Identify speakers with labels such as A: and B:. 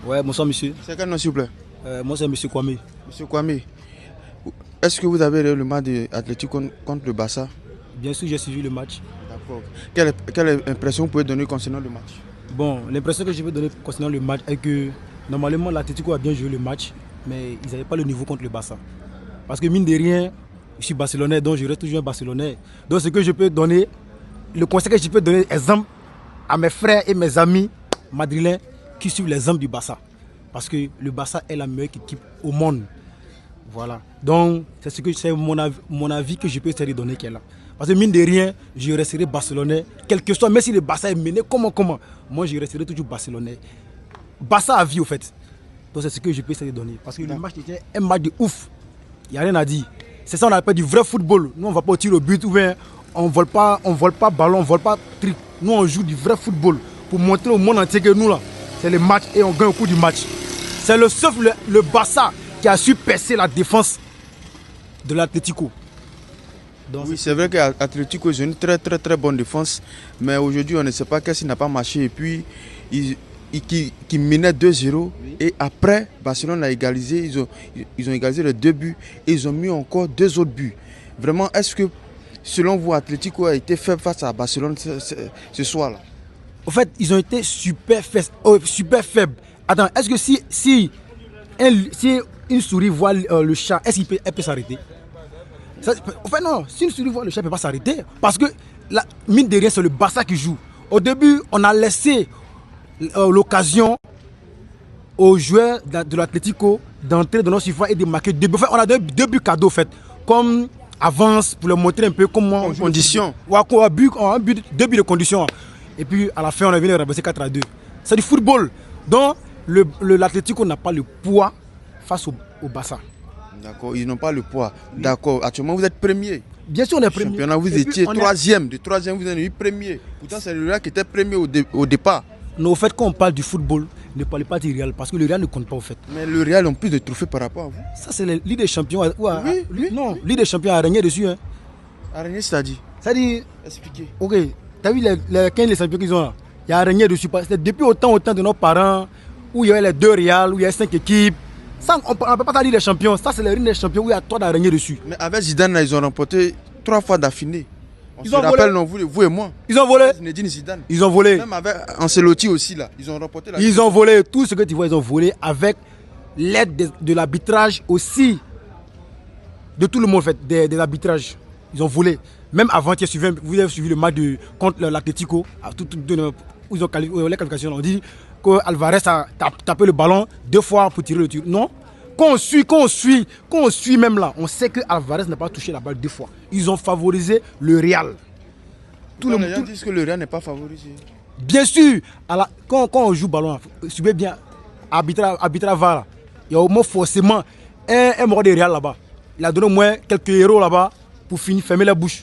A: Ouais, bonsoir monsieur.
B: C'est quel nom s'il vous plaît?
A: Moi c'est monsieur Kwame.
B: Monsieur Kwame, est-ce que vous avez le match de Atlético contre le Barça?
A: Bien sûr, j'ai suivi le match.
B: D'accord. Quelle impression vous pouvez donner concernant le match?
A: Bon, l'impression que je peux donner concernant le match est que normalement l'Atlético a bien joué le match, mais ils n'avaient pas le niveau contre le Barça. Parce que mine de rien, je suis barcelonais, donc je reste toujours un barcelonais. Donc ce que je peux donner, le conseil que je peux donner, exemple, à mes frères et mes amis madrilèns qui suivent l'exemple du Barça. Parce que le Barça est la meilleure équipe au monde. Voilà. Donc, c'est mon avis que je peux essayer de donner qui est là. Parce que mine de rien, je resterai barcelonais. Quel que soit, même si le Barça est mené, comment, moi je resterai toujours barcelonais. Barça à vie au fait. Donc c'est ce que je peux essayer de donner. Parce que le match était un match de ouf. Il n'y a rien à dire. C'est ça on appelle du vrai football. Nous on ne va pas au tir au but ou bien on vole pas ballon, on ne vole pas trick. Nous on joue du vrai football pour montrer au monde entier que nous là, c'est le match et on gagne au cours du match. C'est sauf le Barça qui a su percer la défense de l'Atlético.
B: Oui, c'est vrai qu'Atlético a une très bonne défense, mais aujourd'hui on ne sait pas qu'est-ce qui n'a pas marché. Et puis, qui menaient 2-0, oui. Et après, Barcelone a égalisé, ils ont égalisé les 2 buts et ils ont mis encore 2 autres buts. Vraiment, est-ce que, selon vous, Atlético a été faible face à Barcelone ce soir-là?
A: En fait, ils ont été super faibles. Attends, est-ce que si une souris voit le chat, est-ce qu'elle peut s'arrêter? En fait, non, si une souris voit le chat, elle ne peut pas s'arrêter. Parce que, mine de rien, c'est le Barça qui joue. Au début, on a laissé l'occasion aux joueurs de l'Atlético d'entrer dans nos surfaces et de marquer 2 buts. En fait, on a 2 buts cadeaux, en fait. Comme avance, pour leur montrer un peu comment on joue.
B: Condition.
A: Un but, 2 buts de condition. Et puis, à la fin, on a venu rabaisser 4-2. C'est du football. Donc, l'Atlético n'a pas le poids face au Barça.
B: D'accord, ils n'ont pas le poids. Oui. D'accord, actuellement vous êtes premier.
A: Bien sûr, on est premier.
B: Championnat, vous étiez troisième. De troisième, vous êtes eu premier. Pourtant, c'est le Real qui était premier au départ.
A: Non, au fait, quand on parle du football, ne parlez pas du Real, parce que le Real ne compte pas au fait.
B: Mais le Real a plus de trophées par rapport à vous.
A: Ça, c'est la Ligue des Champions.
B: Oui.
A: Non, Ligue des Champions a régné dessus. Hein.
B: A régné, c'est-à-dire?
A: C'est-à-dire.
B: Expliquez.
A: Ok, tu as vu les champions qu'ils ont là? Il y a régné dessus. C'est depuis autant de nos parents, où il y avait les 2 Real, où il y avait 5 équipes. Ça, on ne peut pas dire les champions. Ça, c'est la Ligue des Champions où il y a 3 d'araignée dessus.
B: Mais avec Zidane, là, ils ont remporté 3 fois d'affilée. On se rappelle, non, vous et moi.
A: Ils ont volé.
B: Zinedine Zidane.
A: Ils ont volé.
B: Même avec Ancelotti aussi, là. Ils ont remporté la.
A: Ils ont volé. Tout ce que tu vois, ils ont volé avec l'aide de l'arbitrage aussi. De tout le monde, en fait, des arbitrages. Ils ont volé. Même avant, vous avez suivi le match contre l'Atlético. Où ils ont les qualifications. On dit qu'Alvarez a tapé le ballon 2 fois pour tirer le tir. Non. Quand on suit même là, on sait que Alvarez n'a pas touché la balle 2 fois. Ils ont favorisé le Real.
B: Les gens disent que le Real n'est pas favorisé.
A: Bien sûr, quand on joue ballon, suivez bien, arbitrage VAR, il y a au moins forcément un mort de Real là-bas. Il a donné au moins quelques héros là-bas pour finir fermer la bouche.